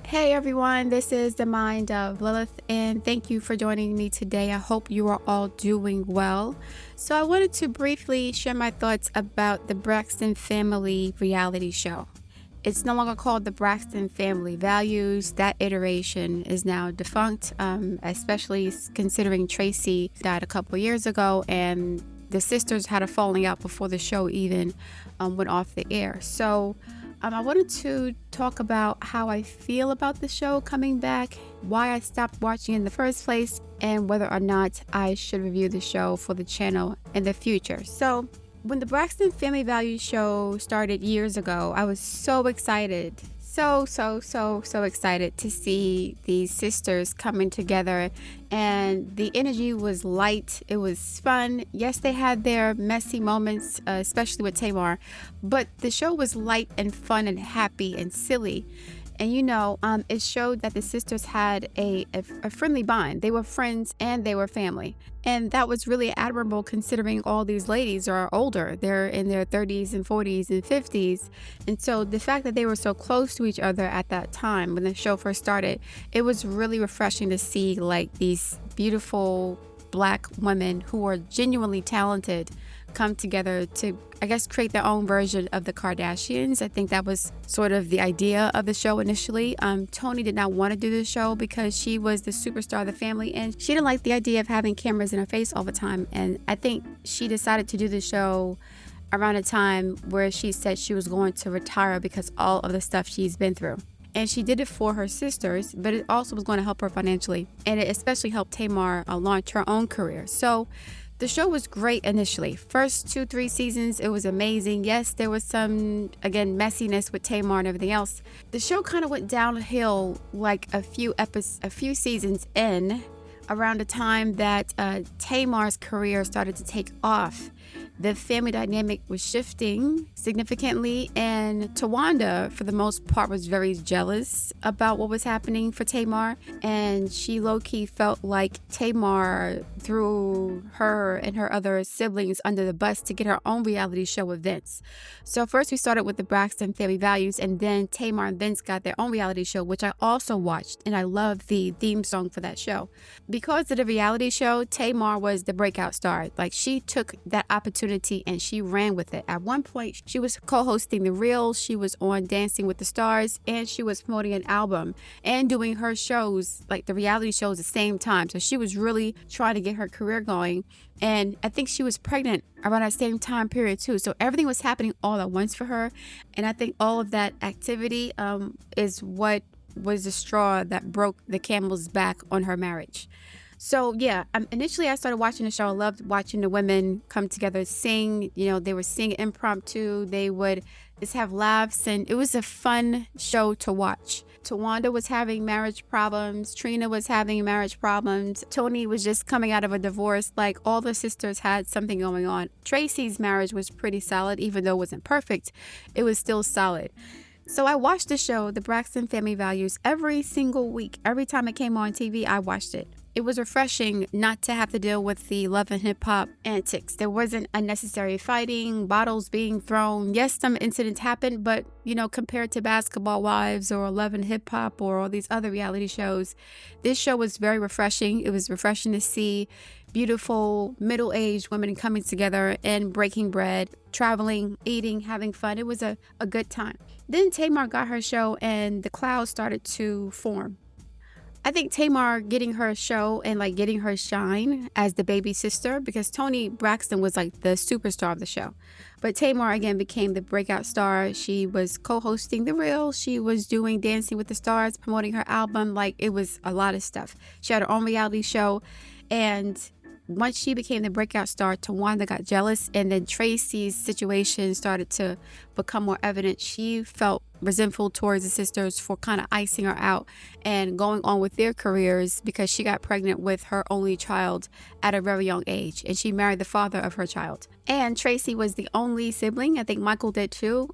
Hey everyone, this is the mind of Lilith, and thank you for joining me today. I hope you are all doing well. So, I wanted to briefly share my thoughts about the Braxton family reality show. It's no longer called the Braxton Family Values. That iteration is now defunct, especially considering Tracy died a couple years ago and the sisters had a falling out before the show even went off the air. So, I wanted to talk about how I feel about the show coming back, why I stopped watching in the first place, and whether or not I should review the show for the channel in the future. So, when the Braxton Family Values show started years ago, I was so excited. So excited to see these sisters coming together, and the energy was light. It was fun. Yes, they had their messy moments, especially with Tamar, but the show was light and fun and happy and silly. And it showed that the sisters had a friendly bond. They were friends and they were family. And that was really admirable considering all these ladies are older. They're in their 30s and 40s and 50s. And so the fact that they were so close to each other at that time when the show first started, it was really refreshing to see like these beautiful Black women who are genuinely talented come together to, I guess, create their own version of the Kardashians. I think that was sort of the idea of the show initially. Toni did not want to do the show because she was the superstar of the family and she didn't like the idea of having cameras in her face all the time. And I think she decided to do the show around a time where she said she was going to retire because all of the stuff she's been through. And she did it for her sisters, but it also was going to help her financially. And it especially helped Tamar launch her own career. So the show was great initially. First 2-3 seasons, it was amazing. Yes, there was some, again, messiness with Tamar and everything else. The show kind of went downhill like a few seasons in, around the time that Tamar's career started to take off. The family dynamic was shifting significantly, and Tawanda, for the most part, was very jealous about what was happening for Tamar, and she low-key felt like Tamar threw her and her other siblings under the bus to get her own reality show with Vince. So first we started with the Braxton Family Values, and then Tamar and Vince got their own reality show, which I also watched, and I love the theme song for that show. Because of the reality show, Tamar was the breakout star. Like, she took that opportunity and she ran with it. At one point, she was co-hosting The Real, she was on Dancing with the Stars, and she was promoting an album and doing her shows, like the reality shows, at the same time. So she was really trying to get her career going. And I think she was pregnant around that same time period too. So everything was happening all at once for her. And I think all of that activity is what was the straw that broke the camel's back on her marriage. So yeah, initially I started watching the show. I loved watching the women come together, sing. They were singing impromptu. They would just have laughs, and it was a fun show to watch. Tawanda was having marriage problems. Trina was having marriage problems. Toni was just coming out of a divorce. Like, all the sisters had something going on. Tracy's marriage was pretty solid, even though it wasn't perfect. It was still solid. So I watched the show, The Braxton Family Values, every single week. Every time it came on TV, I watched it. It was refreshing not to have to deal with the Love and Hip Hop antics. There wasn't unnecessary fighting, bottles being thrown. Yes, some incidents happened, but, compared to Basketball Wives or Love and Hip Hop or all these other reality shows, this show was very refreshing. It was refreshing to see beautiful middle-aged women coming together and breaking bread, traveling, eating, having fun. It was a good time. Then Tamar got her show and the clouds started to form. I think Tamar getting her show and like getting her shine as the baby sister, because Toni Braxton was like the superstar of the show. But Tamar again became the breakout star. She was co-hosting The Real. She was doing Dancing with the Stars, promoting her album. Like, it was a lot of stuff. She had her own reality show. And once she became the breakout star, Tawanda got jealous, and then Tracy's situation started to become more evident. She felt resentful towards the sisters for kind of icing her out and going on with their careers because she got pregnant with her only child at a very young age, and she married the father of her child. And Tracy was the only sibling, I think Michael did too,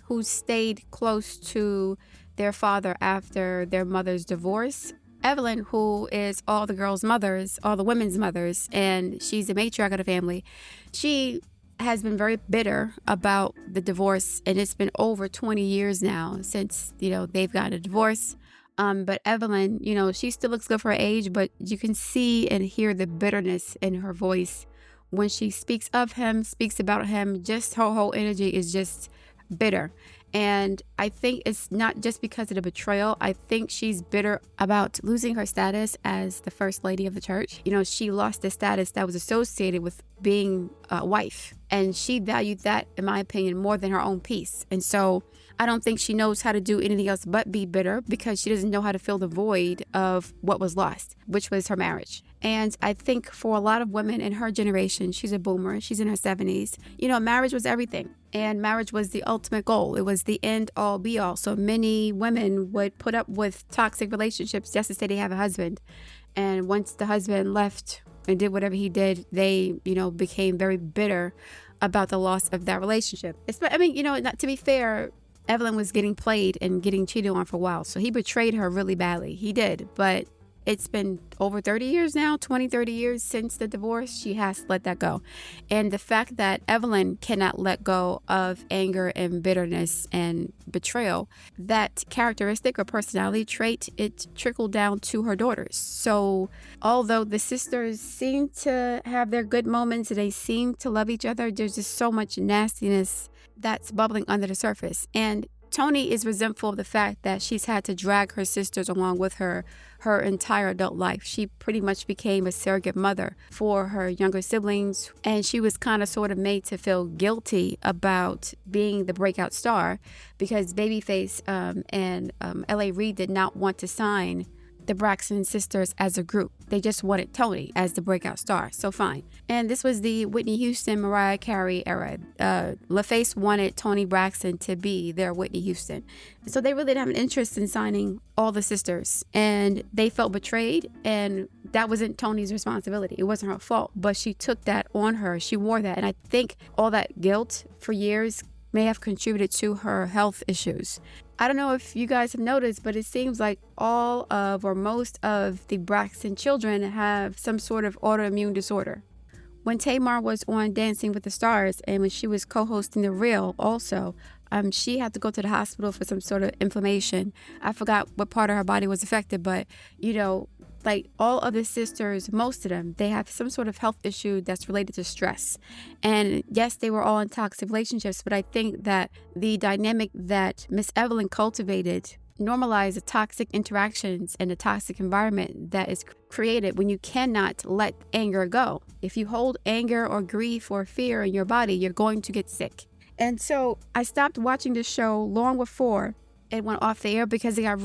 who stayed close to their father after their mother's divorce. Evelyn, who is all the girls' mothers, all the women's mothers, and she's a matriarch of the family, she has been very bitter about the divorce, and it's been over 20 years now since, they've gotten a divorce. But Evelyn, she still looks good for her age, but you can see and hear the bitterness in her voice when she speaks of him, speaks about him. Just her whole energy is just bitter. And I think it's not just because of the betrayal. I think she's bitter about losing her status as the first lady of the church. She lost the status that was associated with being a wife. And she valued that, in my opinion, more than her own peace. And so I don't think she knows how to do anything else but be bitter, because she doesn't know how to fill the void of what was lost, which was her marriage. And I think for a lot of women in her generation, she's a boomer, she's in her 70s, marriage was everything. And marriage was the ultimate goal. It was the end all be all. So many women would put up with toxic relationships just to say they have a husband. And once the husband left and did whatever he did, they, became very bitter about the loss of that relationship. To be fair, Evelyn was getting played and getting cheated on for a while. So he betrayed her really badly. He did. But it's been over 30 years now, 30 years since the divorce. She has to let that go. And the fact that Evelyn cannot let go of anger and bitterness and betrayal, that characteristic or personality trait, it trickled down to her daughters. So although the sisters seem to have their good moments, they seem to love each other, there's just so much nastiness that's bubbling under the surface. And Toni is resentful of the fact that she's had to drag her sisters along with her entire adult life. She pretty much became a surrogate mother for her younger siblings, and she was kind of sort of made to feel guilty about being the breakout star, because Babyface and L.A. Reid did not want to sign the Braxton sisters as a group. They just wanted Toni as the breakout star. So fine. And this was the Whitney Houston, Mariah Carey era. LaFace wanted Toni Braxton to be their Whitney Houston. So they really didn't have an interest in signing all the sisters. And they felt betrayed. And that wasn't Toni's responsibility. It wasn't her fault. But she took that on her. She wore that. And I think all that guilt for years may have contributed to her health issues. I don't know if you guys have noticed, but it seems like all of or most of the Braxton children have some sort of autoimmune disorder. When Tamar was on Dancing with the Stars and when she was co-hosting The Real also, she had to go to the hospital for some sort of inflammation. I forgot what part of her body was affected, but like all of the sisters, most of them, they have some sort of health issue that's related to stress. And yes, they were all in toxic relationships, but I think that the dynamic that Miss Evelyn cultivated normalized the toxic interactions and the toxic environment that is created when you cannot let anger go. If you hold anger or grief or fear in your body, you're going to get sick. And so I stopped watching the show long before it went off the air because it got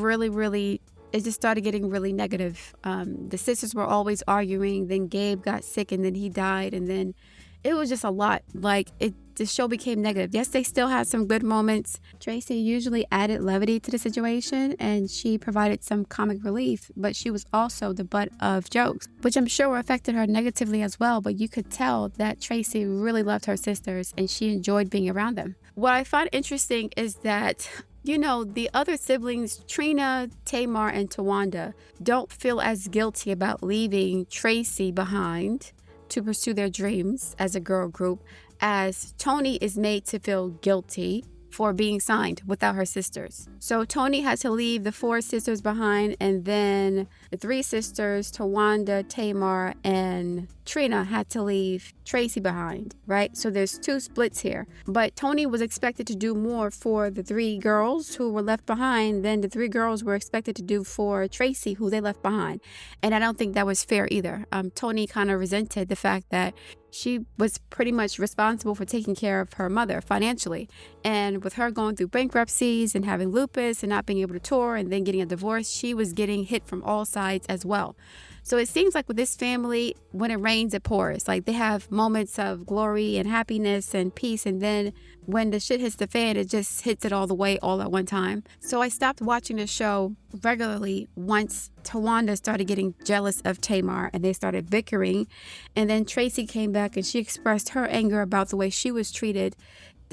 it just started getting really negative. The sisters were always arguing. Then Gabe got sick and then he died. And then it was just a lot. The show became negative. Yes, they still had some good moments. Tracy usually added levity to the situation and she provided some comic relief, but she was also the butt of jokes, which I'm sure affected her negatively as well. But you could tell that Tracy really loved her sisters and she enjoyed being around them. What I find interesting is that the other siblings, Trina, Tamar, and Tawanda, don't feel as guilty about leaving Tracy behind to pursue their dreams as a girl group as Toni is made to feel guilty for being signed without her sisters. So Toni had to leave the 4 sisters behind, and then the 3 sisters, Tawanda, Tamar, and Trina, had to leave Tracy behind, right? So there's 2 splits here. But Toni was expected to do more for the 3 girls who were left behind than the 3 girls were expected to do for Tracy, who they left behind. And I don't think that was fair either. Toni kind of resented the fact that she was pretty much responsible for taking care of her mother financially. And with her going through bankruptcies and having lupus and not being able to tour and then getting a divorce, she was getting hit from all sides as well. So it seems like with this family, when it rains, it pours. Like they have moments of glory and happiness and peace. And then when the shit hits the fan, it just hits it all the way, all at one time. So I stopped watching the show regularly once Tawanda started getting jealous of Tamar and they started bickering. And then Tracy came back and she expressed her anger about the way she was treated.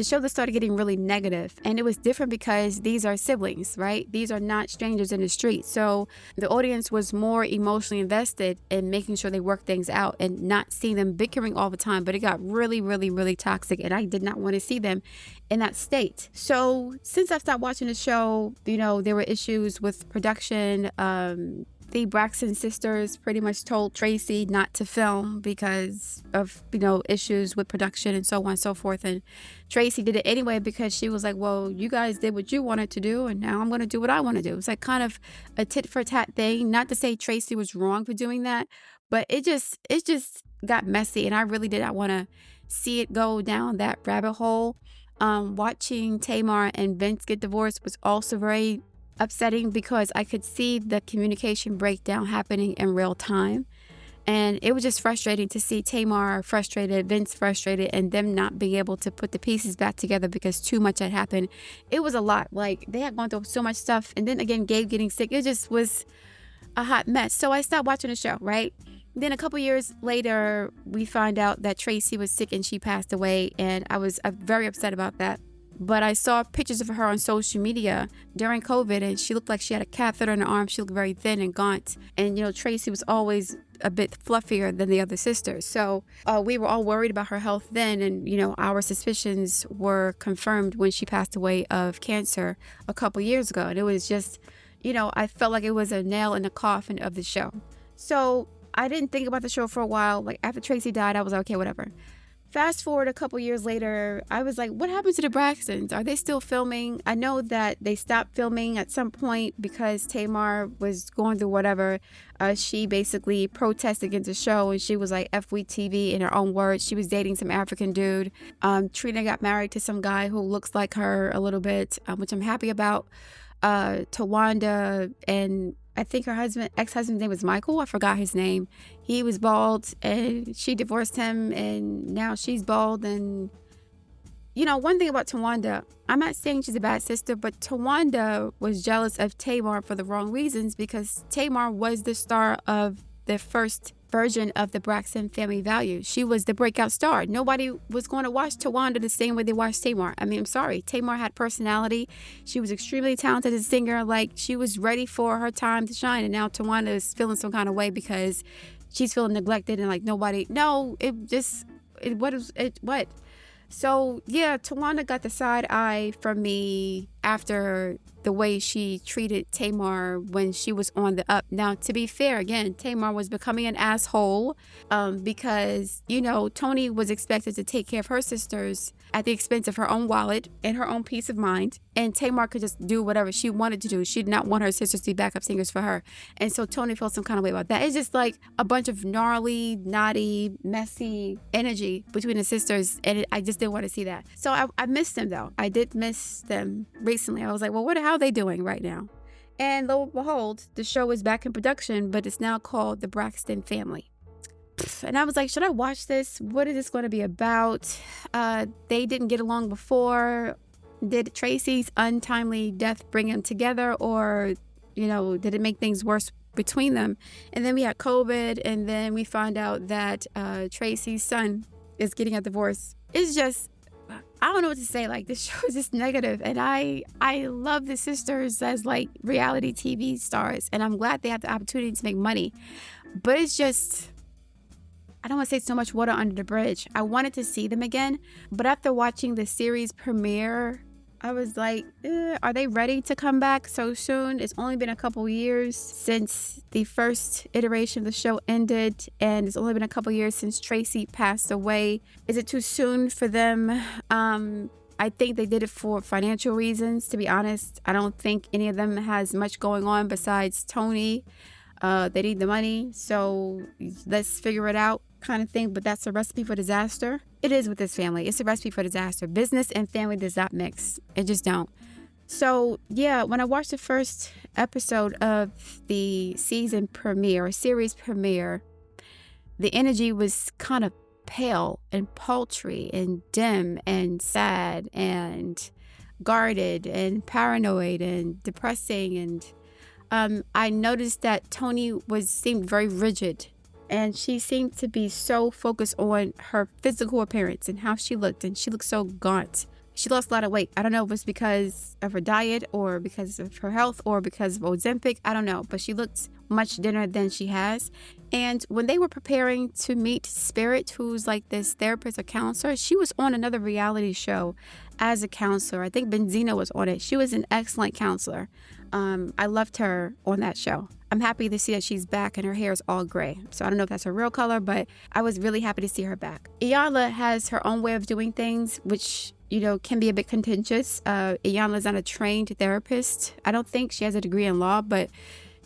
the show that started getting really negative. And it was different because these are siblings, right? These are not strangers in the street. So the audience was more emotionally invested in making sure they work things out and not seeing them bickering all the time. But it got really, really, really toxic, and I did not want to see them in that state. So since I stopped watching the show, there were issues with production. The Braxton sisters pretty much told Tracy not to film because of, issues with production and so on and so forth. And Tracy did it anyway because she was like, well, you guys did what you wanted to do, and now I'm going to do what I want to do. It's like kind of a tit for tat thing. Not to say Tracy was wrong for doing that, but it just got messy, and I really did not want to see it go down that rabbit hole. Watching Tamar and Vince get divorced was also very upsetting because I could see the communication breakdown happening in real time. And it was just frustrating to see Tamar frustrated, Vince frustrated, and them not being able to put the pieces back together because too much had happened. It was a lot. Like, they had gone through so much stuff. And then again, Gabe getting sick. It just was a hot mess. So I stopped watching the show, right? Then a couple years later, we find out that Tracy was sick and she passed away. And I was very upset about that. But I saw pictures of her on social media during COVID, and she looked like she had a catheter in her arm. She looked very thin and gaunt. And, Tracy was always a bit fluffier than the other sisters. So we were all worried about her health then. And, our suspicions were confirmed when she passed away of cancer a couple years ago. And it was just, I felt like it was a nail in the coffin of the show. So I didn't think about the show for a while. Like, after Tracy died, I was like, okay, whatever. Fast forward a couple years later, I was like, what happened to the Braxtons? Are they still filming? I know that they stopped filming at some point because Tamar was going through whatever. She basically protested against the show, and she was like, F we TV in her own words. She was dating some African dude. Trina got married to some guy who looks like her a little bit, which I'm happy about. Tawanda and I think her ex-husband's name was Michael. I forgot his name. He was bald and she divorced him, and now she's bald. And, one thing about Tawanda, I'm not saying she's a bad sister, but Tawanda was jealous of Tamar for the wrong reasons because Tamar was the star of the first version of the Braxton family values. She was the breakout star. Nobody was going to watch Tawanda the same way they watched Tamar. I mean, I'm sorry. Tamar had personality. She was extremely talented as a singer. Like, she was ready for her time to shine. And now Tawanda is feeling some kind of way because she's feeling neglected and like nobody. No, what? So yeah, Tawanda got the side eye from me after the way she treated Tamar when she was on the up. Now, to be fair, again, Tamar was becoming an asshole because, Tony was expected to take care of her sisters at the expense of her own wallet and her own peace of mind. And Tamar could just do whatever she wanted to do. She did not want her sisters to be backup singers for her. And so Tony felt some kind of way about that. It's just like a bunch of gnarly, naughty, messy energy between the sisters. And I just didn't want to see that. So I missed them, though. I did miss them recently. I was like, well, how are they doing right now? And lo and behold, the show is back in production, but it's now called The Braxton Family. And I was like, should I watch this? What is this going to be about? They didn't get along before. Did Tracy's untimely death bring them together, or, did it make things worse between them? And then we had COVID, and then we found out that Tracy's son is getting a divorce. It's just, I don't know what to say. Like, this show is just negative, and I love the sisters as like reality TV stars, and I'm glad they have the opportunity to make money. But it's just, I don't want to say so much water under the bridge. I wanted to see them again, but after watching the series premiere, I was like, are they ready to come back so soon? It's only been a couple years since the first iteration of the show ended, and it's only been a couple years since Tracy passed away. Is it too soon for them? I think they did it for financial reasons, to be honest. I don't think any of them has much going on besides Tony. They need the money, so let's figure it out kind of thing. But that's a recipe for disaster. It is with this family. It's a recipe for disaster. Business and family does not mix. It just don't. So yeah, when I watched the first episode of the season premiere, or series premiere, the energy was kind of pale and paltry and dim and sad and guarded and paranoid and depressing. And I noticed that Tony seemed very rigid, and she seemed to be so focused on her physical appearance and how she looked, and she looked so gaunt. she lost a lot of weight. I don't know if it's because of her diet or because of her health or because of Ozempic. I don't know, but she looked much thinner than she has. And when they were preparing to meet Spirit, who's like this therapist or counselor, she was on another reality show as a counselor. I think Benzino was on it. She was an excellent counselor. I loved her on that show. I'm happy to see that she's back and her hair is all gray. So I don't know if that's her real color, but I was really happy to see her back. Iyanla has her own way of doing things, which, can be a bit contentious. Iyanla's not a trained therapist. I don't think she has a degree in law, but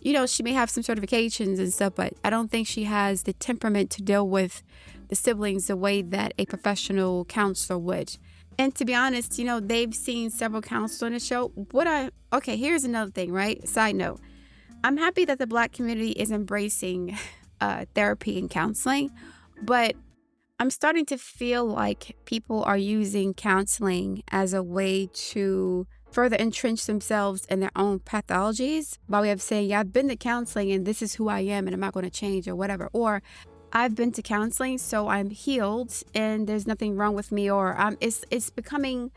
she may have some certifications and stuff, but I don't think she has the temperament to deal with the siblings the way that a professional counselor would. And to be honest, they've seen several counselors on the show. Okay, here's another thing, right? Side note. I'm happy that the Black community is embracing therapy and counseling, but I'm starting to feel like people are using counseling as a way to further entrench themselves in their own pathologies by way of saying, yeah, I've been to counseling and this is who I am and I'm not going to change or whatever. Or I've been to counseling, so I'm healed and there's nothing wrong with me. Or it's becoming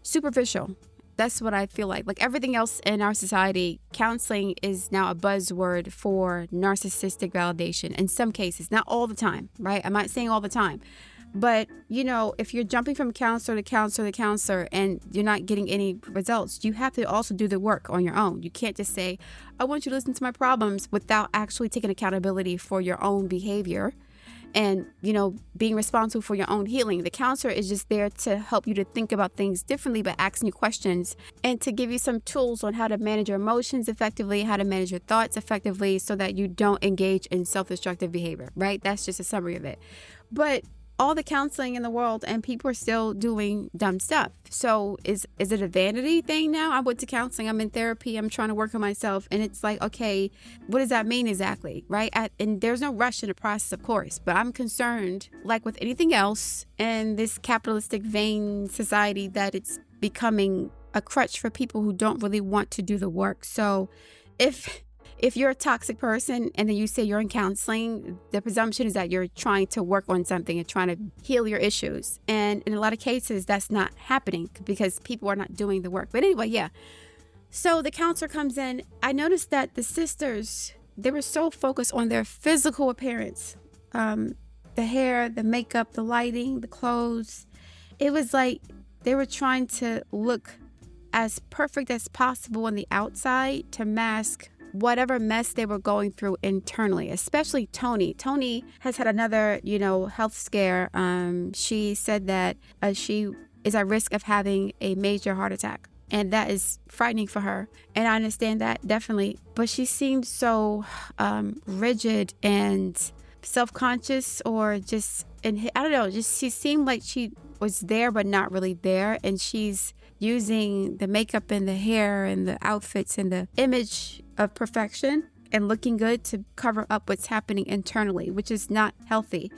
superficial. That's what I feel like. Like everything else in our society, counseling is now a buzzword for narcissistic validation in some cases, not all the time, right? I'm not saying all the time. But, if you're jumping from counselor to counselor to counselor and you're not getting any results, you have to also do the work on your own. You can't just say, I want you to listen to my problems without actually taking accountability for your own behavior and, being responsible for your own healing. The counselor is just there to help you to think about things differently by asking you questions and to give you some tools on how to manage your emotions effectively, how to manage your thoughts effectively so that you don't engage in self-destructive behavior, right? That's just a summary of it. But all the counseling in the world and people are still doing dumb stuff. So is it a vanity thing now? I went to counseling, I'm in therapy, I'm trying to work on myself. And it's like, okay, what does that mean exactly? Right? And there's no rush in the process, of course, but I'm concerned, like with anything else in this capitalistic vain society, that it's becoming a crutch for people who don't really want to do the work. So if you're a toxic person and then you say you're in counseling, the presumption is that you're trying to work on something and trying to heal your issues. And in a lot of cases, that's not happening because people are not doing the work. But anyway, yeah. So the counselor comes in. I noticed that the sisters, they were so focused on their physical appearance. The hair, the makeup, the lighting, the clothes. It was like they were trying to look as perfect as possible on the outside to mask whatever mess they were going through internally, especially Tony. Tony has had another, health scare. She said that she is at risk of having a major heart attack. And that is frightening for her. And I understand that, definitely. But she seemed so rigid and self-conscious, or just, I don't know, just she seemed like she was there but not really there. And she's using the makeup and the hair and the outfits and the image of perfection and looking good to cover up what's happening internally, which is not healthy.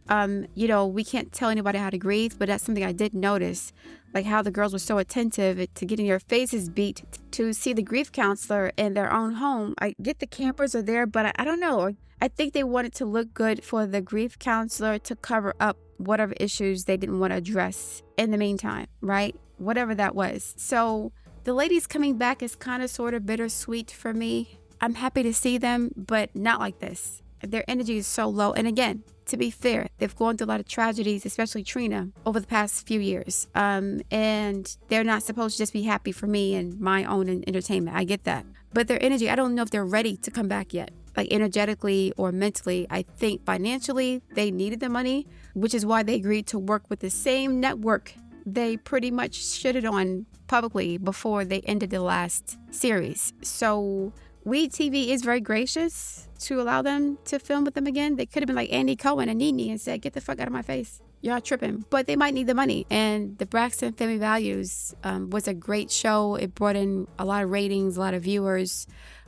We can't tell anybody how to grieve, but that's something I did notice, like how the girls were so attentive to getting their faces beat to see the grief counselor in their own home. I get the campers are there, but I don't know. I think they wanted to look good for the grief counselor to cover up whatever issues they didn't want to address in the meantime, right? Whatever that was. So the ladies coming back is kind of sort of bittersweet for me. I'm happy to see them, but not like this. Their energy is so low. And again, to be fair, they've gone through a lot of tragedies, especially Trina, over the past few years. And they're not supposed to just be happy for me and my own entertainment. I get that. But their energy, I don't know if they're ready to come back yet. Like energetically or mentally. I think financially they needed the money, which is why they agreed to work with the same network they pretty much shitted on publicly before they ended the last series. So Weed TV is very gracious to allow them to film with them again. They could have been like Andy Cohen and Nene and said, get the fuck out of my face. Y'all tripping. But they might need the money. And the Braxton Family Values was a great show. It brought in a lot of ratings, a lot of viewers.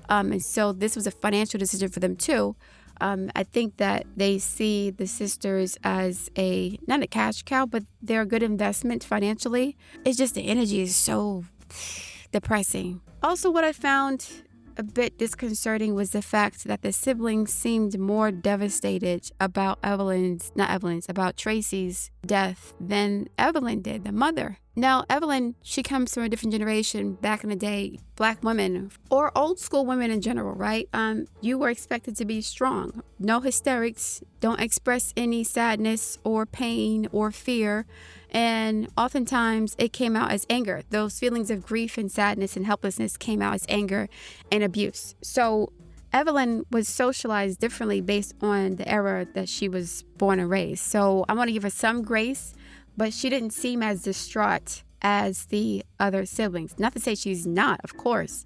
And so this was a financial decision for them too. I think that they see the sisters as not a cash cow, but they're a good investment financially. It's just the energy is so depressing. Also, what I found a bit disconcerting was the fact that the siblings seemed more devastated about about Tracy's death than Evelyn did, the mother. Now, Evelyn, she comes from a different generation. Back in the day, Black women or old school women in general, right? You were expected to be strong. No hysterics. Don't express any sadness or pain or fear. And oftentimes it came out as anger. Those feelings of grief and sadness and helplessness came out as anger and abuse. So Evelyn was socialized differently based on the era that she was born and raised. So I want to give her some grace, but she didn't seem as distraught as the other siblings. Not to say she's not, of course.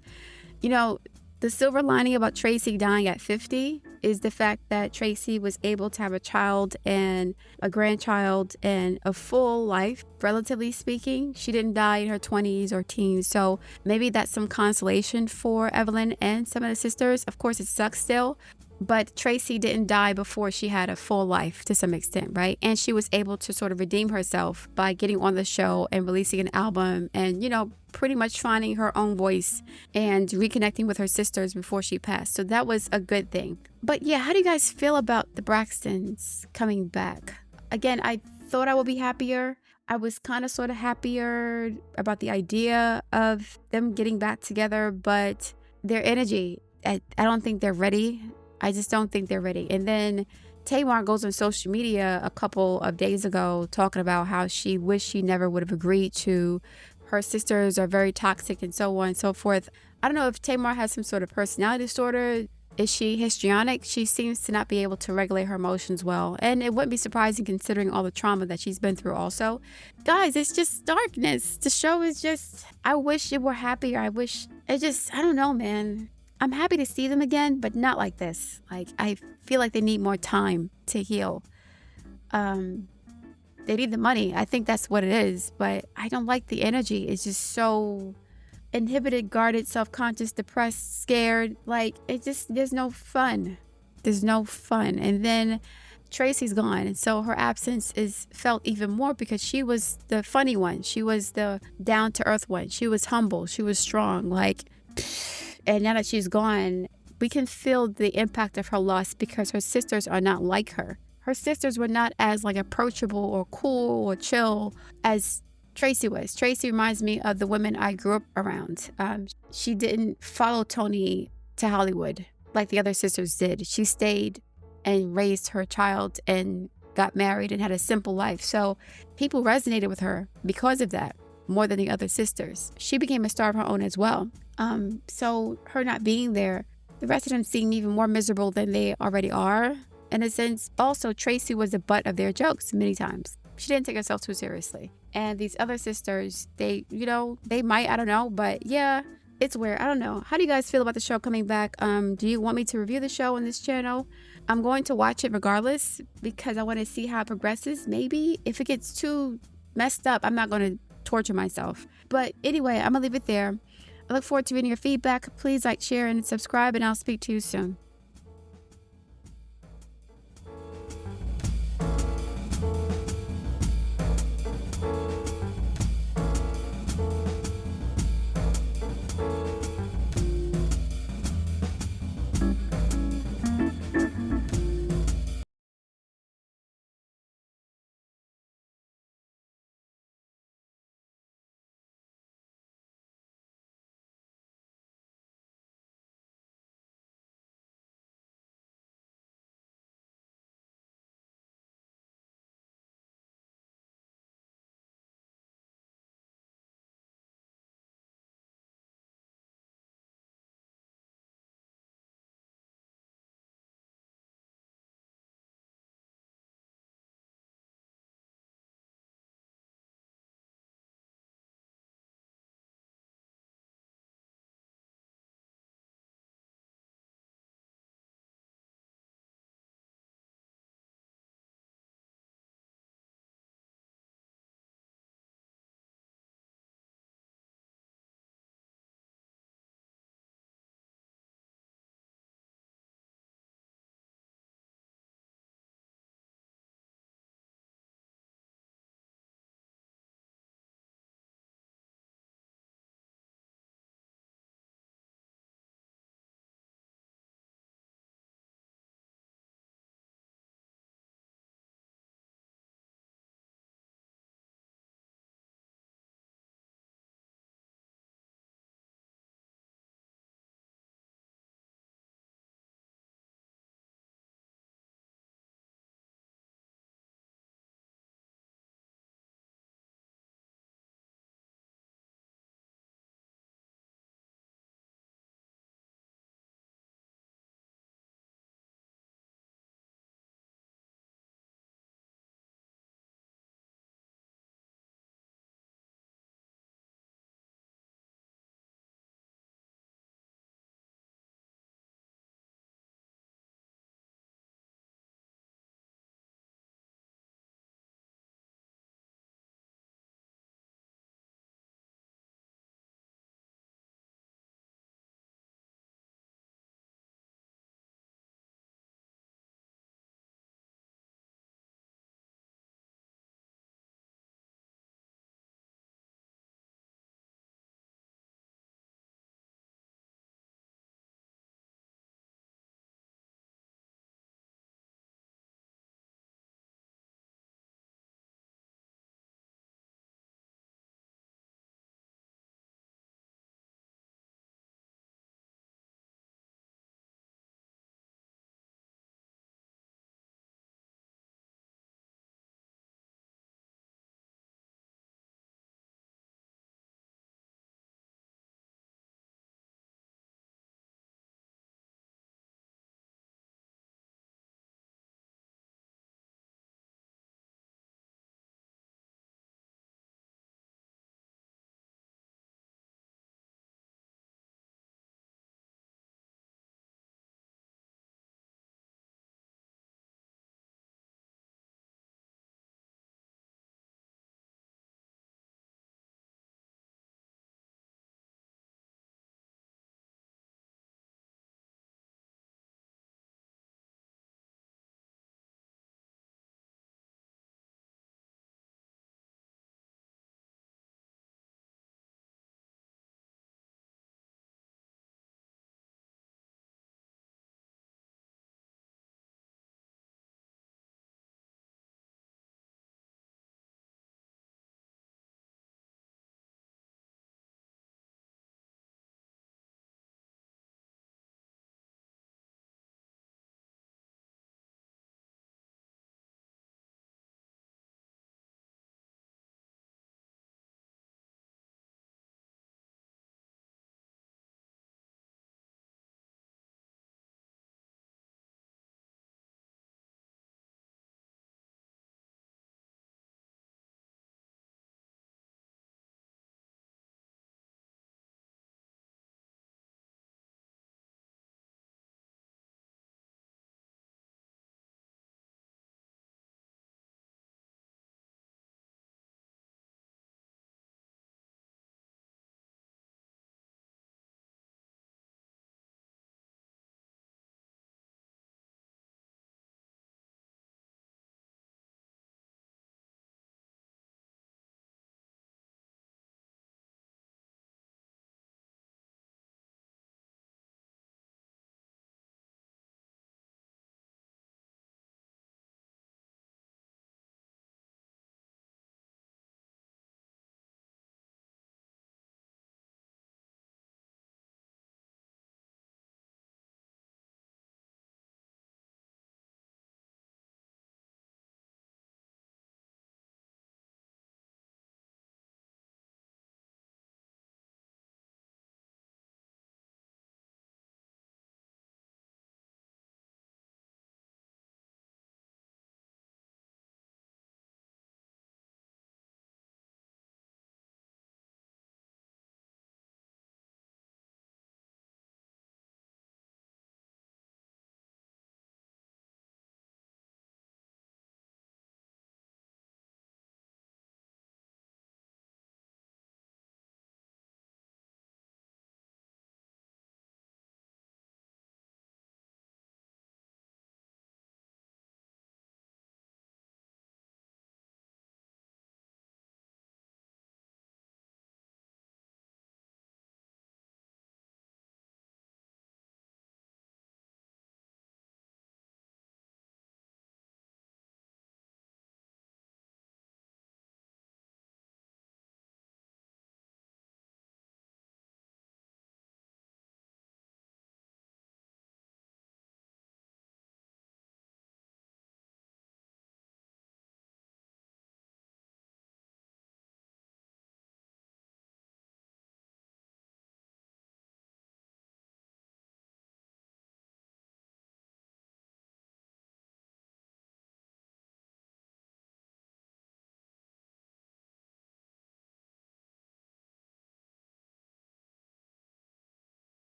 You know, the silver lining about Tracy dying at 50 is the fact that Tracy was able to have a child and a grandchild and a full life, relatively speaking. She didn't die in her 20s or teens. So maybe that's some consolation for Evelyn and some of the sisters. Of course, it sucks still. But Tracy didn't die before she had a full life to some extent, right? And she was able to sort of redeem herself by getting on the show and releasing an album and, you know, pretty much finding her own voice and reconnecting with her sisters before she passed. So that was a good thing. But yeah, how do you guys feel about the Braxtons coming back? Again, I thought I would be happier. I was kind of sort of happier about the idea of them getting back together, but their energy, I don't think they're ready. I just don't think they're ready. And then Tamar goes on social media a couple of days ago talking about how she wished she never would have agreed to. Her sisters are very toxic and so on and so forth. I don't know if Tamar has some sort of personality disorder. Is she histrionic? She seems to not be able to regulate her emotions well. And it wouldn't be surprising considering all the trauma that she's been through also. Guys, it's just darkness. The show is just, I wish it were happier. I don't know, man. I'm happy to see them again, but not like this. Like, I feel like they need more time to heal. They need the money. I think that's what it is, but I don't like the energy. It's just so inhibited, guarded, self-conscious, depressed, scared. Like, there's no fun. There's no fun. And then Tracy's gone, and so her absence is felt even more because she was the funny one. She was the down-to-earth one. She was humble. She was strong. And now that she's gone, we can feel the impact of her loss because her sisters are not like her. Her sisters were not as approachable or cool or chill as Tracy was. Tracy reminds me of the women I grew up around. She didn't follow Tony to Hollywood like the other sisters did. She stayed and raised her child and got married and had a simple life. So people resonated with her because of that more than the other sisters. She became a star of her own as well. So her not being there, the rest of them seem even more miserable than they already are. In a sense, also, Tracy was the butt of their jokes many times. She didn't take herself too seriously. And these other sisters, they might, I don't know, but yeah, it's weird. I don't know. How do you guys feel about the show coming back? Do you want me to review the show on this channel? I'm going to watch it regardless because I want to see how it progresses. Maybe if it gets too messed up, I'm not going to torture myself. But anyway, I'm going to leave it there. I look forward to reading your feedback. Please like, share, and subscribe, and I'll speak to you soon.